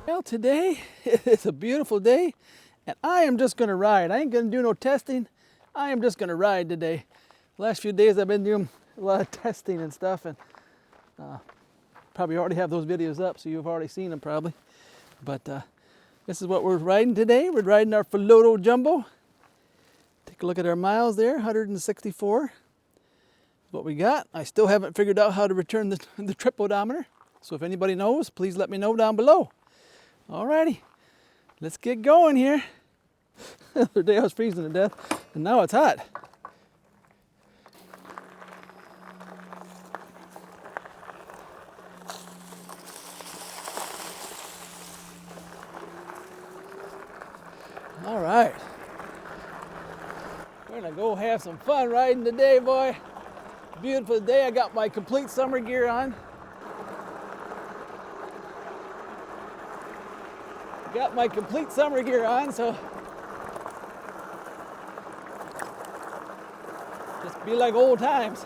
Well, today is a beautiful day, and I am just gonna ride. I ain't gonna do no testing. I am just gonna ride today. The last few days I've been doing a lot of testing and stuff, and probably already have those videos up, so you've already seen them probably. But this is what we're riding today. We're riding our Philodo Jumbo. Take a look at our miles there, 164. What we got. I still haven't figured out how to return the trip odometer. So if anybody knows, please let me know down below. Alrighty, let's get going here. The other day I was freezing to death, and now it's hot. All right, we're gonna go have some fun riding today, boy. Beautiful day. I got my complete summer gear on. Got my complete summer gear on, so just be like old times.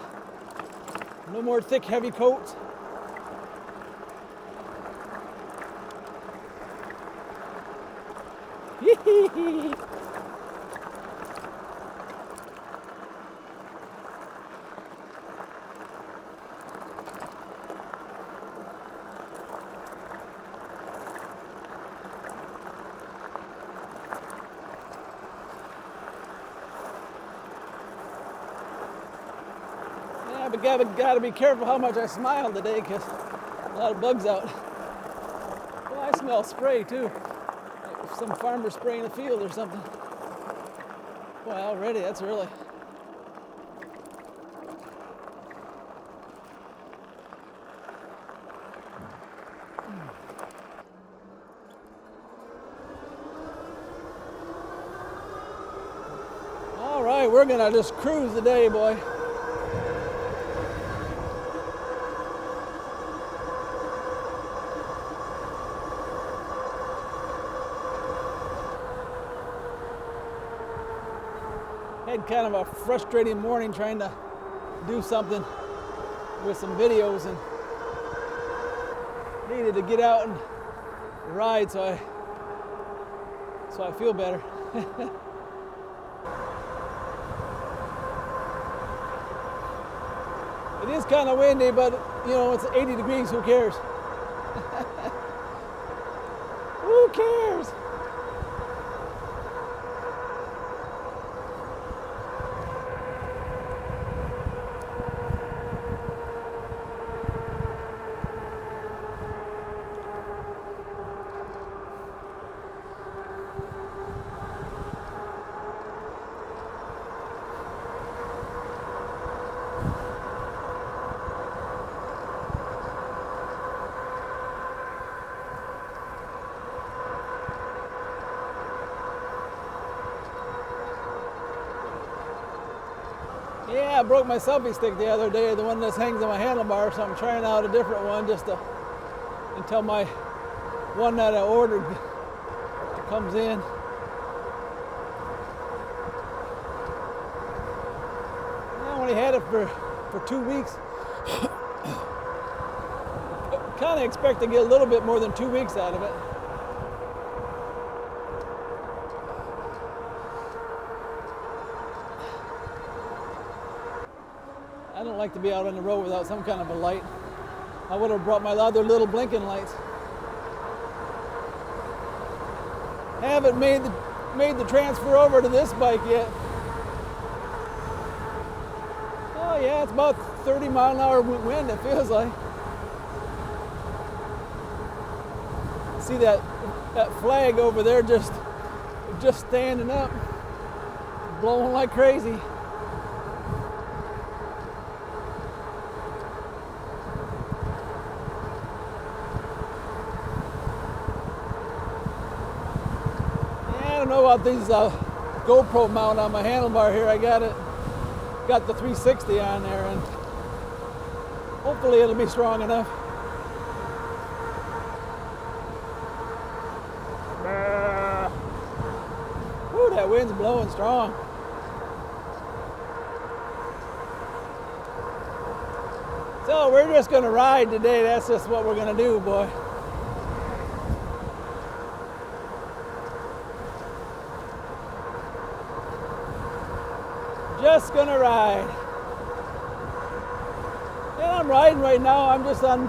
No more thick, heavy coats. Yeah, but gotta be careful how much I smile today, because a lot of bugs out. Well, I smell spray too. Like some farmer spraying a field or something. Boy, already, that's early. All right, we're gonna just cruise today, boy. Had kind of a frustrating morning trying to do something with some videos, and needed to get out and ride, so I feel better. It is kind of windy, but you know, it's 80 degrees, who cares? Who cares? Yeah, I broke my selfie stick the other day, the one that hangs on my handlebar, so I'm trying out a different one just until my one that I ordered comes in. I only had it for 2 weeks. Kind of expect to get a little bit more than 2 weeks out of it. I don't like to be out on the road without some kind of a light. I would have brought my other little blinking lights. Haven't made the transfer over to this bike yet. Oh yeah, it's about 30-mile-an-hour wind, it feels like. See that flag over there just standing up, blowing like crazy. I don't know about these GoPro mount on my handlebar here. I got the 360 on there, and hopefully it'll be strong enough. Woo, that wind's blowing strong. So we're just gonna ride today. That's just what we're gonna do, boy. just gonna ride. And I'm riding right now. I'm just on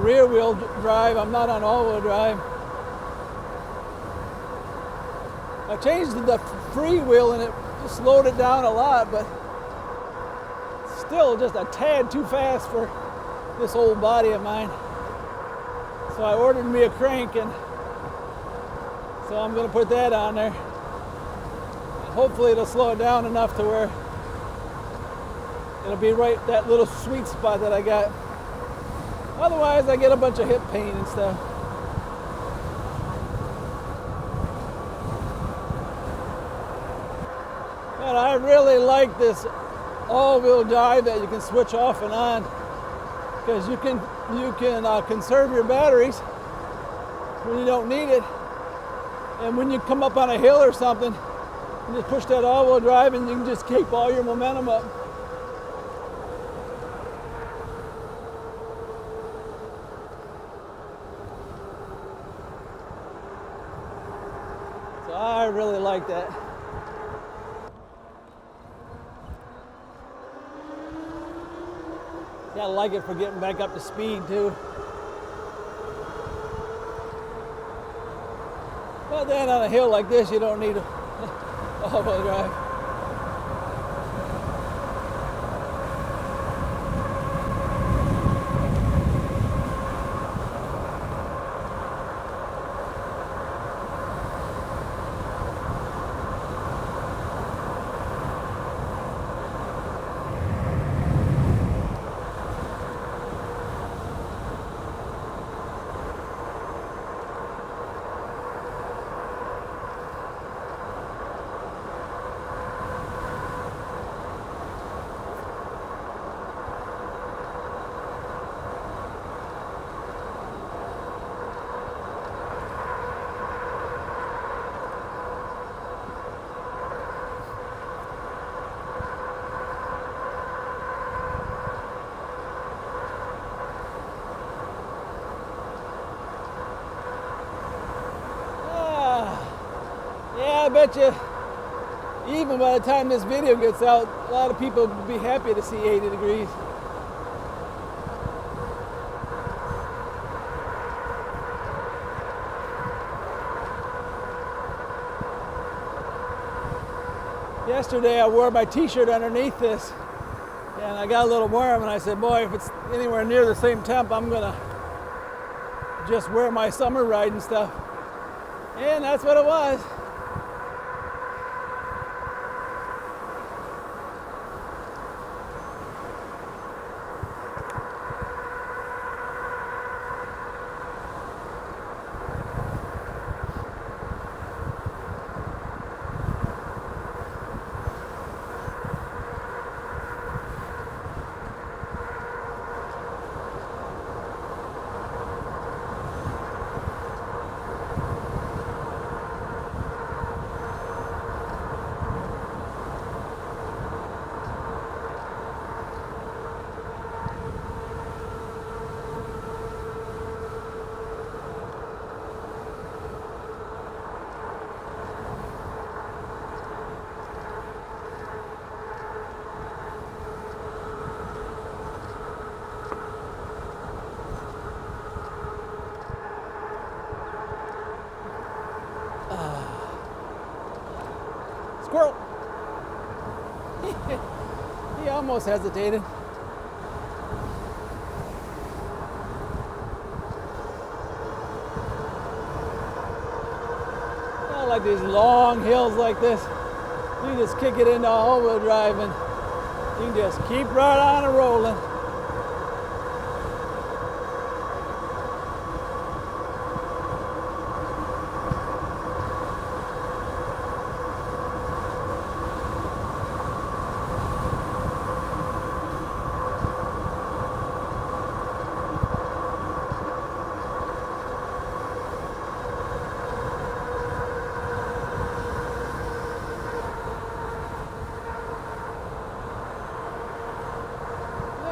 rear wheel drive. I'm not on all wheel drive. I changed the FREEWHEEL and it slowed it down a lot, but still just a tad too fast for this old body of mine. So I ordered me a crank, and so I'm going to put that on there. And hopefully it'll slow it down enough to where it'll be right that little sweet spot that I got. Otherwise I get a bunch of hip pain and stuff. But I really like this all-wheel drive that you can switch off and on, because you can conserve your batteries when you don't need it. And when you come up on a hill or something, you just push that all-wheel drive and you can just keep all your momentum up. So I really like that. Yeah, I like it for getting back up to speed too. But then on a hill like this, you don't need a all-wheel drive. I bet you, even by the time this video gets out, a lot of people will be happy to see 80 degrees. Yesterday I wore my t-shirt underneath this, and I got a little warm, and I said, boy, if it's anywhere near the same temp, I'm gonna just wear my summer riding stuff. And that's what it was. Squirrel! He almost hesitated. I like these long hills like this. You just kick it into all-wheel drive and you can just keep right on and rolling.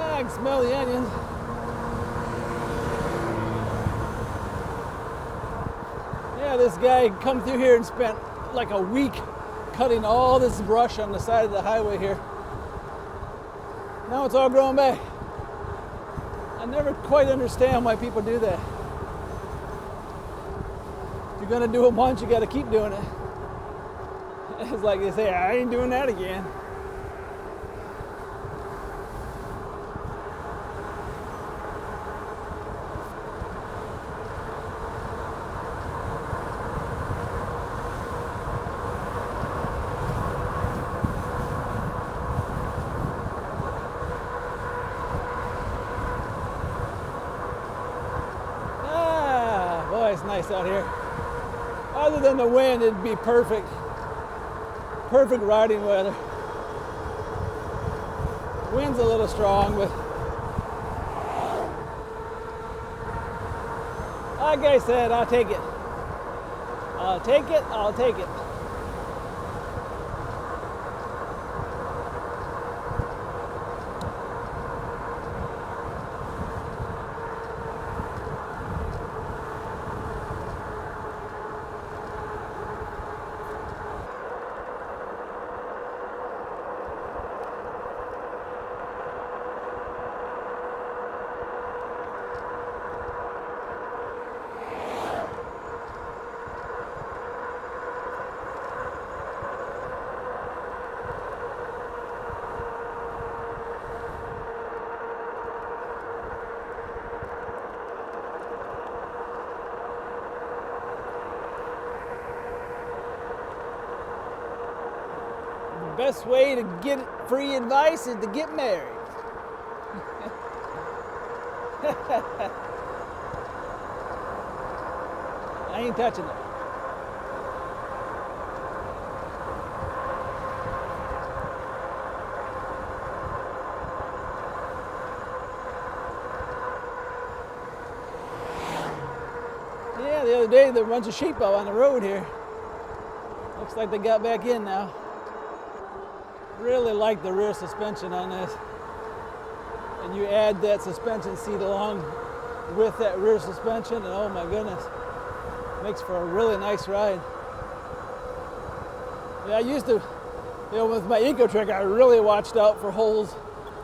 I can smell the onions. Yeah, this guy come through here and spent like a week cutting all this brush on the side of the highway here. Now it's all growing back. I never quite understand why people do that. If you're gonna do it once, you gotta keep doing it. It's like they say, I ain't doing that again. It's nice out here. Other than the wind, it'd be perfect. Perfect riding weather. Wind's a little strong, but like I said, I'll take it. I'll take it, I'll take it. Best way to get free advice is to get married. I ain't touching it. Yeah, the other day there was a bunch of sheep out on the road here. Looks like they got back in now. Really like the rear suspension on this. And you add that suspension seat along with that rear suspension, and oh my goodness, makes for a really nice ride. Yeah, I used to, with my ecotric, I really watched out for holes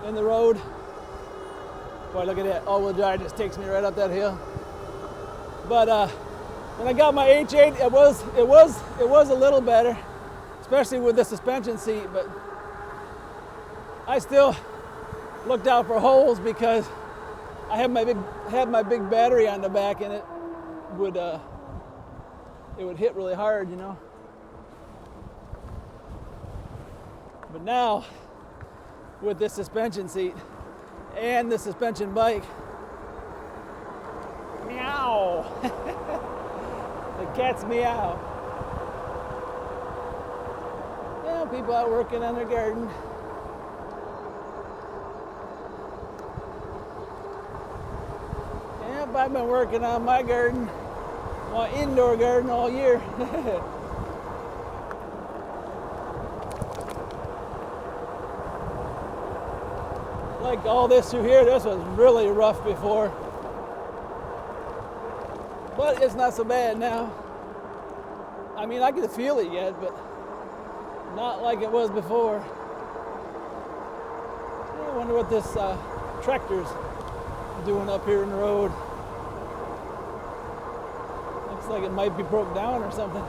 in the road. Boy, look at that, all-wheel drive just takes me right up that hill. But when I got my H8, it was a little better, especially with the suspension seat, but I still looked out for holes because I had my big battery on the back, and it would hit really hard, you know. But now with this suspension seat and the suspension bike, meow, the cat's meow. Yeah, people out working on their garden. I've been working on my garden, my indoor garden all year. Like all this through here, this was really rough before. But it's not so bad now. I mean, I can feel it yet, but not like it was before. I wonder what this tractor's doing up here in the road. Looks like it might be broke down or something.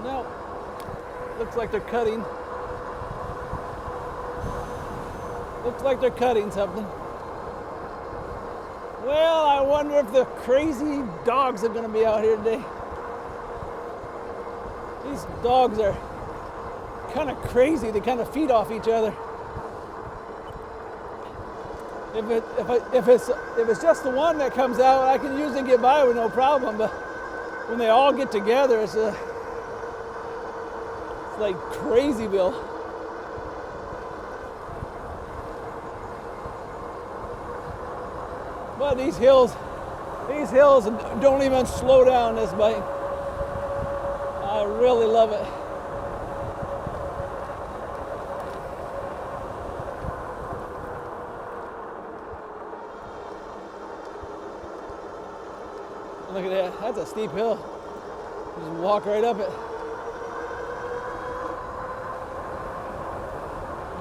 No, looks like they're cutting. Looks like they're cutting something. Well, I wonder if the crazy dogs are going to be out here today. These dogs are kind of crazy. They kind of feed off each other. If it's just the one that comes out, I can usually get by with no problem. But when they all get together, it's like Crazyville. But these hills don't even slow down this bike. I really love it. Look at that. That's a steep hill. Just walk right up it.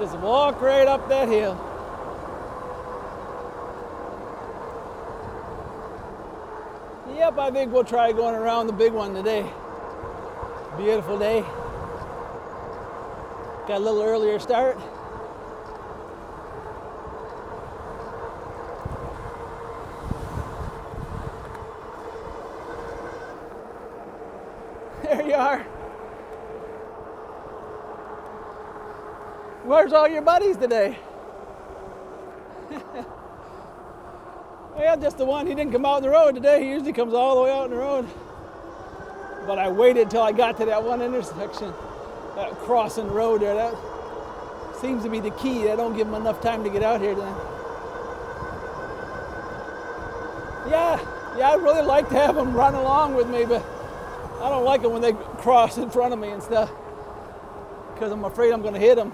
Just walk right up that hill. Yep, I think we'll try going around the big one today. Beautiful day. Got a little earlier start. There you are. Where's all your buddies today? Well, just the one. He didn't come out on the road today. He usually comes all the way out on the road. But I waited till I got to that one intersection, that crossing the road there. That seems to be the key. I don't give him enough time to get out here then. Yeah, I'd really like to have him run along with me, but I don't like it when they cross in front of me and stuff, because I'm afraid I'm going to hit them.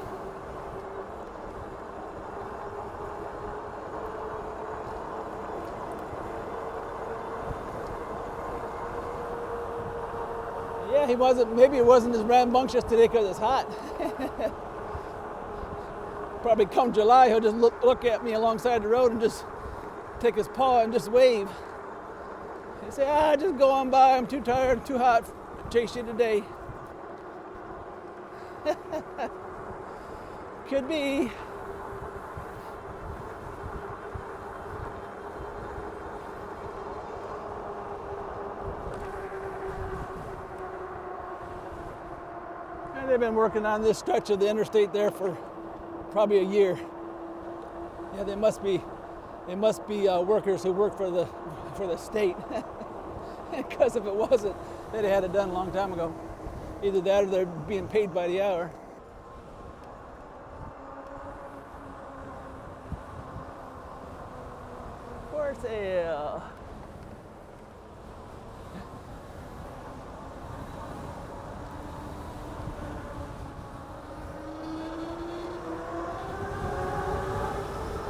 Yeah, he wasn't, maybe it wasn't as rambunctious today because it's hot. Probably come July, he'll just look at me alongside the road and just take his paw and just wave. He say, just go on by, I'm too tired, too hot to chase you today. Could be. And they've been working on this stretch of the interstate there for probably a year. Yeah, they must be workers who work for the state. Because if it wasn't, they'd have had it done a long time ago. Either that or they're being paid by the hour. For sale.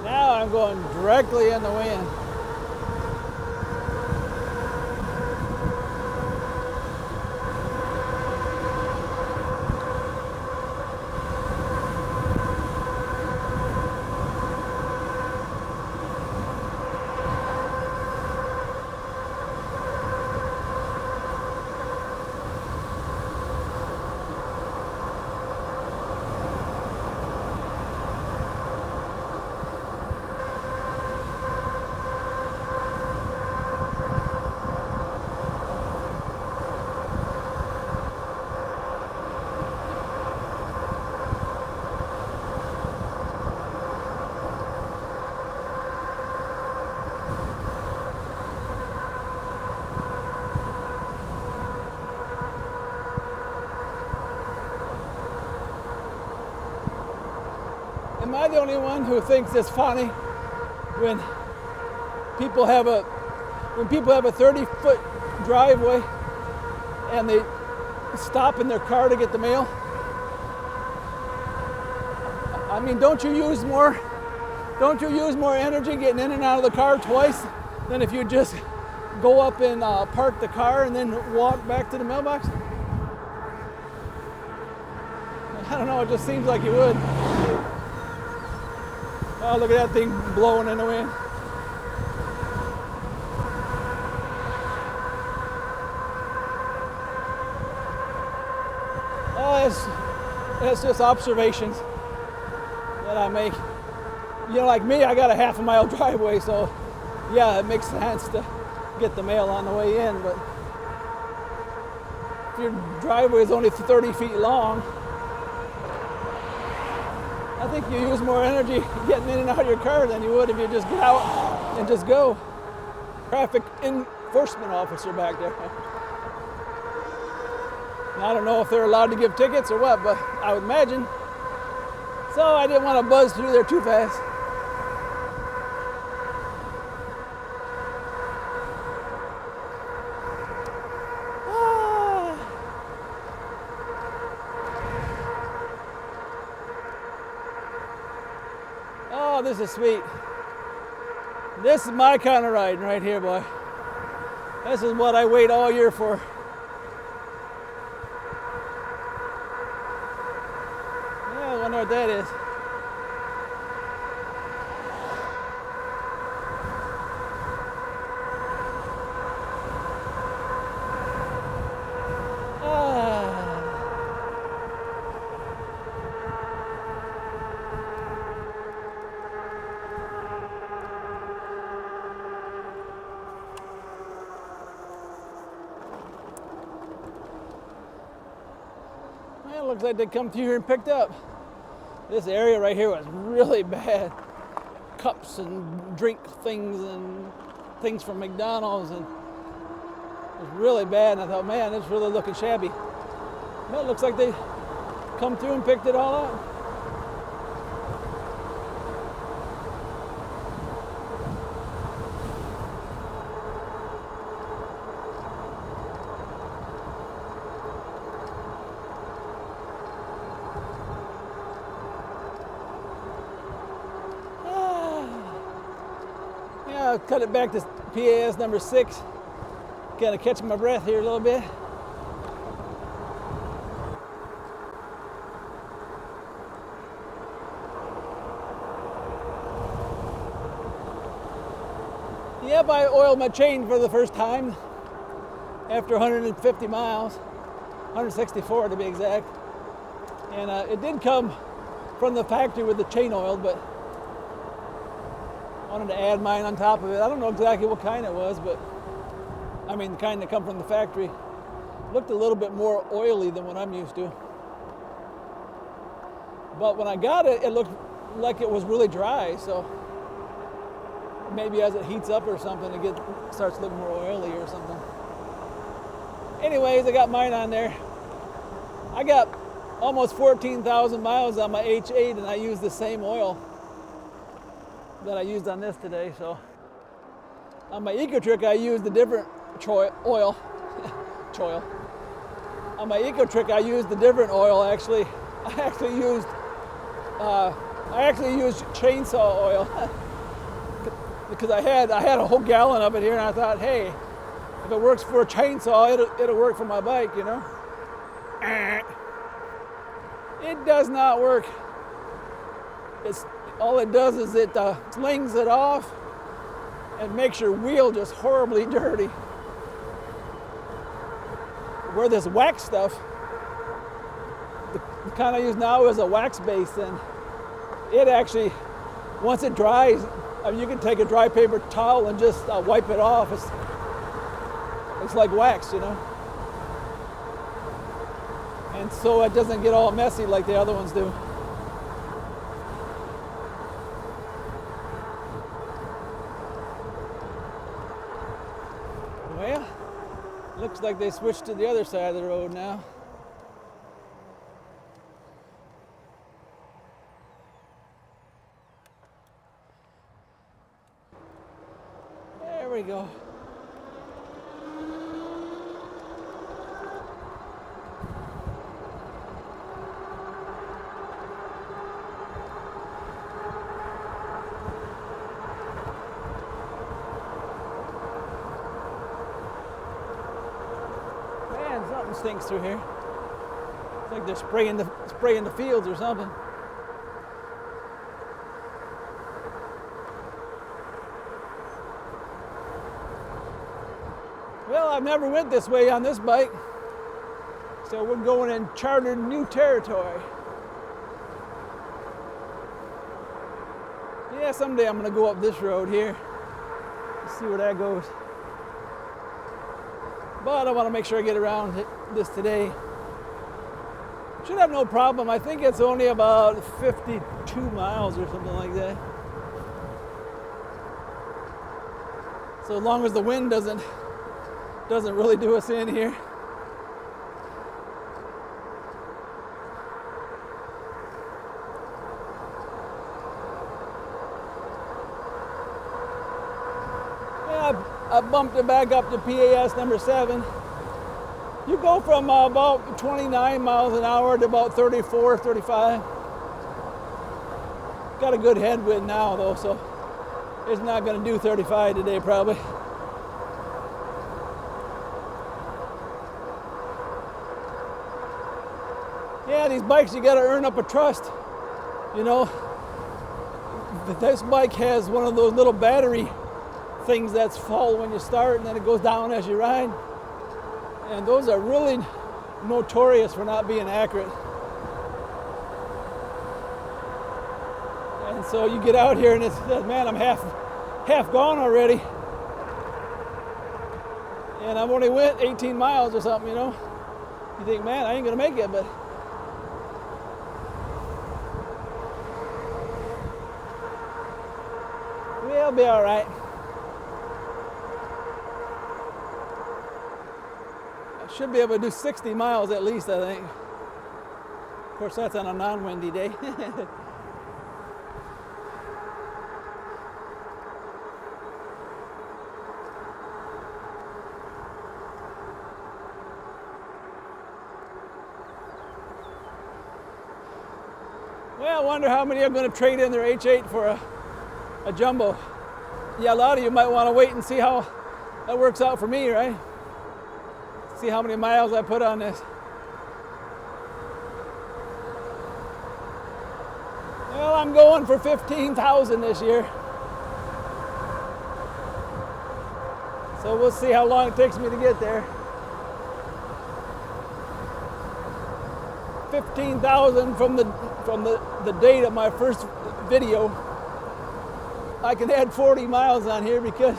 Now I'm going directly in the wind. Am I the only one who thinks it's funny when people have a 30-foot driveway and they stop in their car to get the mail? I mean, don't you use more energy getting in and out of the car twice than if you just go up and park the car and then walk back to the mailbox? I don't know, it just seems like you would. Oh, look at that thing blowing in the wind. Oh, it's just observations that I make. You know, like me, I got a half-a-mile driveway, so yeah, it makes sense to get the mail on the way in, but if your driveway is only 30 feet long, I think you use more energy getting in and out of your car than you would if you just get out and just go. Traffic enforcement officer back there. I don't know if they're allowed to give tickets or what, but I would imagine. So I didn't want to buzz through there too fast. Oh, this is sweet. This is my kind of riding right here, boy. This is what I wait all year for. Yeah, I wonder what that is. Well, it looks like they come through here and picked up. This area right here was really bad. Cups and drink things and things from McDonald's, and it was really bad. And I thought, man, it's really looking shabby. But it looks like they come through and picked it all up. I'll cut it back to PAS number 6. Kind of catching my breath here a little bit. Yep, I oiled my chain for the first time after 150 miles, 164 to be exact. And it did come from the factory with the chain oiled, but I wanted to add mine on top of it. I don't know exactly what kind it was, but I mean the kind that come from the factory. Looked a little bit more oily than what I'm used to. But when I got it, it looked like it was really dry, so maybe as it heats up or something, it starts looking more oily or something. Anyways, I got mine on there. I got almost 14,000 miles on my H8, and I used the same oil that I used on this today. So on my ecotric, I used a different oil. On my ecotric, I used a different oil. Actually, I actually used chainsaw oil because I had a whole gallon of it here, and I thought, hey, if it works for a chainsaw, it'll work for my bike, you know. It does not work. All it does is it flings it off and makes your wheel just horribly dirty. Where this wax stuff, the kind I use now is a wax base, and it actually, once it dries, I mean, you can take a dry paper towel and just wipe it off. It's like wax, you know. And so it doesn't get all messy like the other ones do. Well, looks like they switched to the other side of the road now. There we go. Something stinks through here. It's like they're spraying the fields or something. Well, I've never went this way on this bike, so we're going in chartered new territory. Yeah, someday I'm going to go up this road here. Let's see where that goes. But I want to make sure I get around this today. Should have no problem. I think it's only about 52 miles or something like that. So as long as the wind doesn't really do us in here. I bumped it back up to PAS number 7. You go from about 29 miles an hour to about 34, 35. Got a good headwind now though, so it's not going to do 35 today probably. these bikes, you got to earn up a trust. You know, this bike has one of those little battery things that's full when you start, and then it goes down as you ride. And those are really notorious for not being accurate. And so you get out here and it's, man, I'm half gone already. And I've only went 18 miles or something, you know. You think, man, I ain't gonna make it, but we'll be all right. I should be able to do 60 miles at least, I think. Of course, that's on a non-windy day. Well, I wonder how many are going to trade in their H8 for a jumbo. Yeah, a lot of you might want to wait and see how that works out for me, right? See how many miles I put on this. Well, I'm going for 15,000 this year. So we'll see how long it takes me to get there. 15,000 from the date of my first video. I can add 40 miles on here because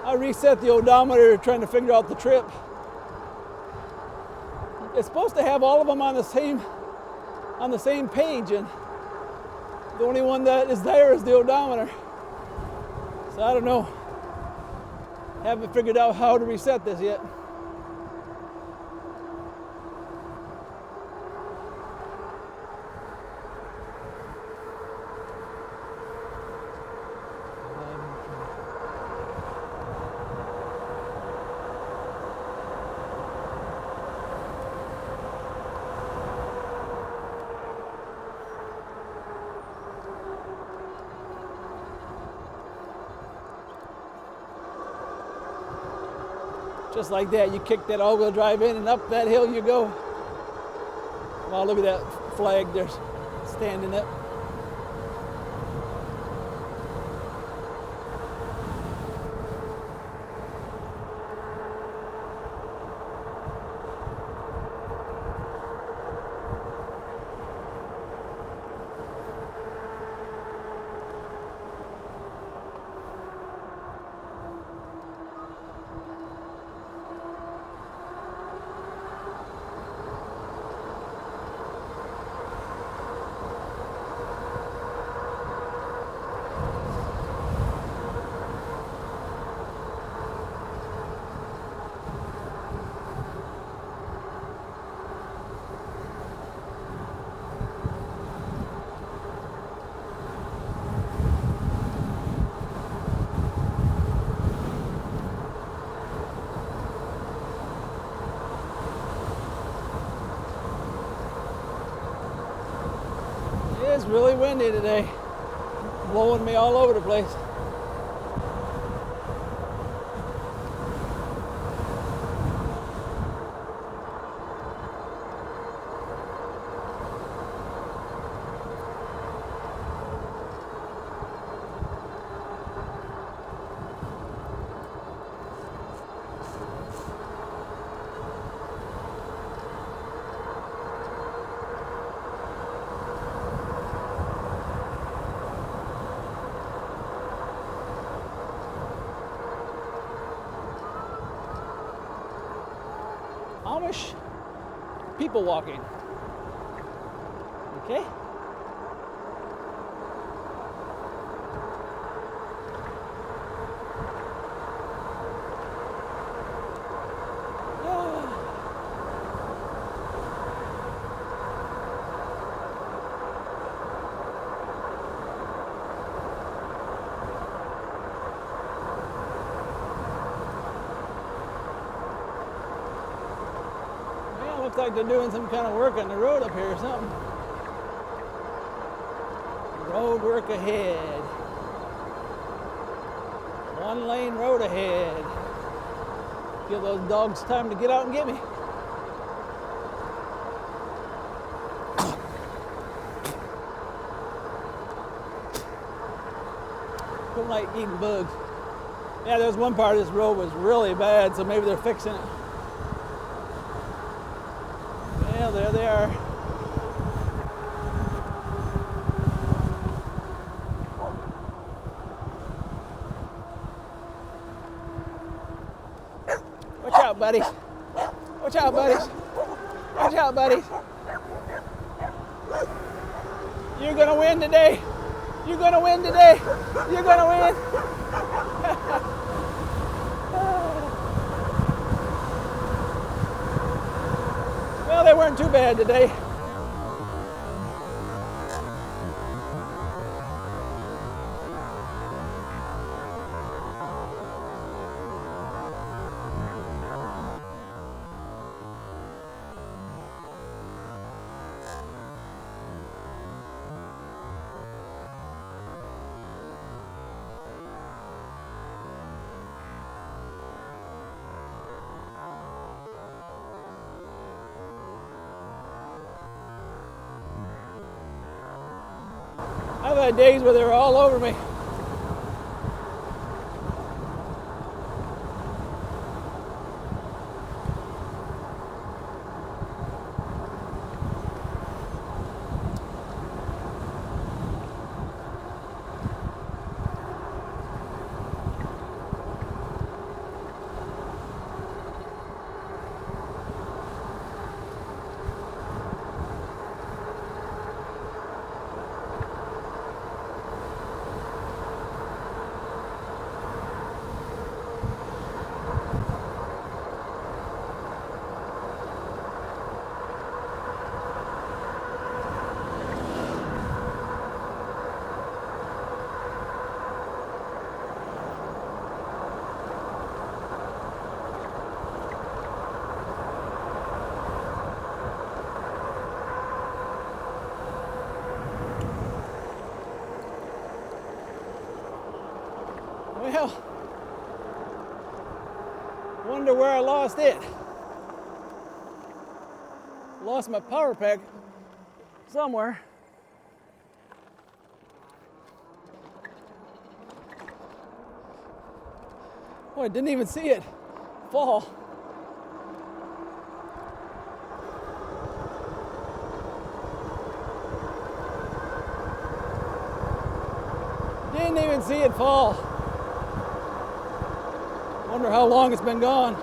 I reset the odometer trying to figure out the trip. It's supposed to have all of them on the same page, and the only one that is there is the odometer. So I don't know. Haven't figured out how to reset this yet. Just like that, you kick that all-wheel drive in and up that hill you go. Wow, look at that flag there standing up. It's really windy today, blowing me all over the place. Amish people walking. Okay. Looks like they're doing some kind of work on the road up here or something. Road work ahead. One lane road ahead. Give those dogs time to get out and get me. Don't like eating bugs. Yeah, there's one part of this road was really bad, so maybe they're fixing it. Well, there they are. Watch out, buddies. Watch out, buddies. Watch out, buddies. You're gonna win today. You're gonna win today. You're gonna win. Well, they weren't too bad today. I've had days where they were all over me. Well, wonder where I lost it. Lost my power pack somewhere. Boy, I didn't even see it fall. Didn't even see it fall. Wonder how long it's been gone.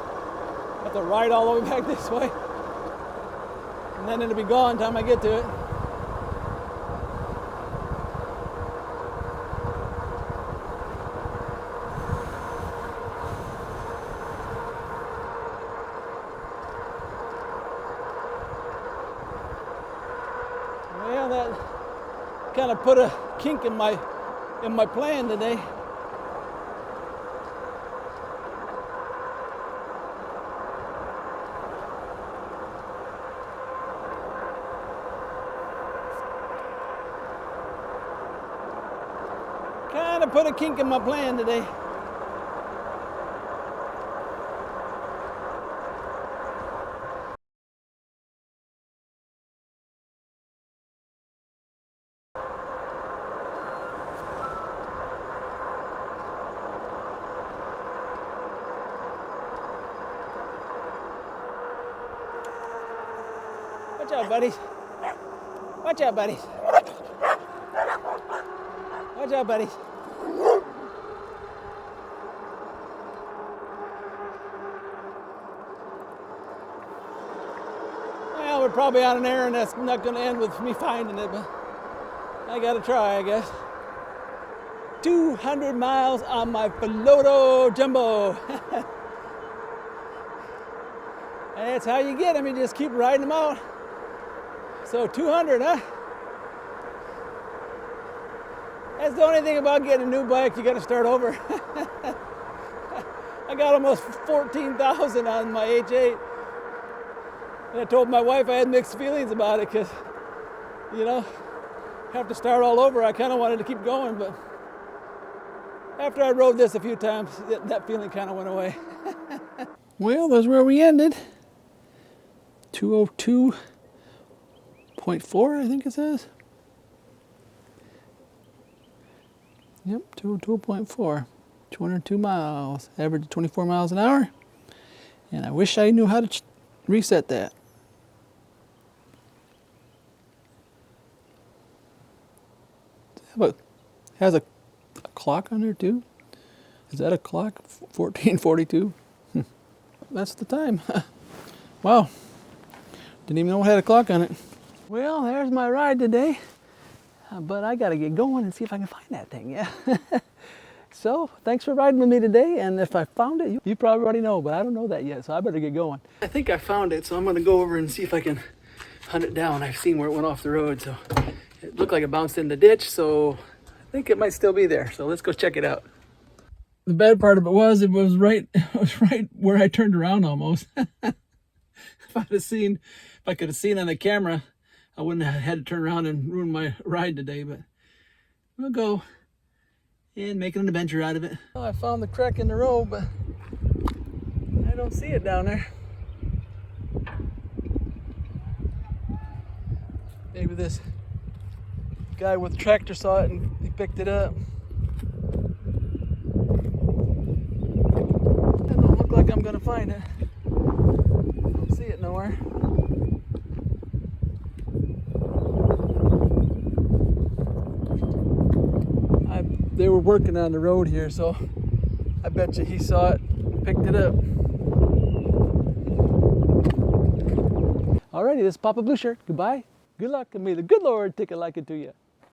Have to ride all the way back this way. And then it'll be gone time I get to it. Well, that kind of put a kink in my plan today. Kind of put a kink in my plan today. Watch out, buddies. Watch out, buddies. Watch out, buddies. Well, we're probably on an errand that's not going to end with me finding it, but I got to try, I guess. 200 miles on my Philodo Jumbo. That's how you get them. You just keep riding them out. So 200, huh? That's the only thing about getting a new bike. You got to start over. I got almost 14,000 on my H8. And I told my wife I had mixed feelings about it because, you know, have to start all over. I kind of wanted to keep going, but after I rode this a few times, that feeling kind of went away. Well, that's where we ended. 202.4, I think it says. Yep, 202.4. 202 miles. Average 24 miles an hour. And I wish I knew how to reset that. Has a clock on there too? Is that a clock? 1442? That's the time. Wow. Didn't even know it had a clock on it. Well, there's my ride today. But I gotta get going and see if I can find that thing, yeah. So, thanks for riding with me today, and if I found it, you probably already know, but I don't know that yet, so I better get going. I think I found it, so I'm gonna go over and see if I can hunt it down. I've seen where it went off the road, so it looked like it bounced in the ditch, so I think it might still be there, so let's go check it out. The bad part of it was right where I turned around almost. If I could have seen on the camera, I wouldn't have had to turn around and ruin my ride today, but we'll go and make an adventure out of it. Well, I found the crack in the road, but I don't see it down there. Maybe this guy with the tractor saw it and he picked it up. It don't look like I'm gonna find it. Don't see it nowhere. They were working on the road here, so I bet you he saw it, picked it up. Alrighty, this is Papa Blue Shirt. Goodbye, good luck, and may the good Lord take a liking to you.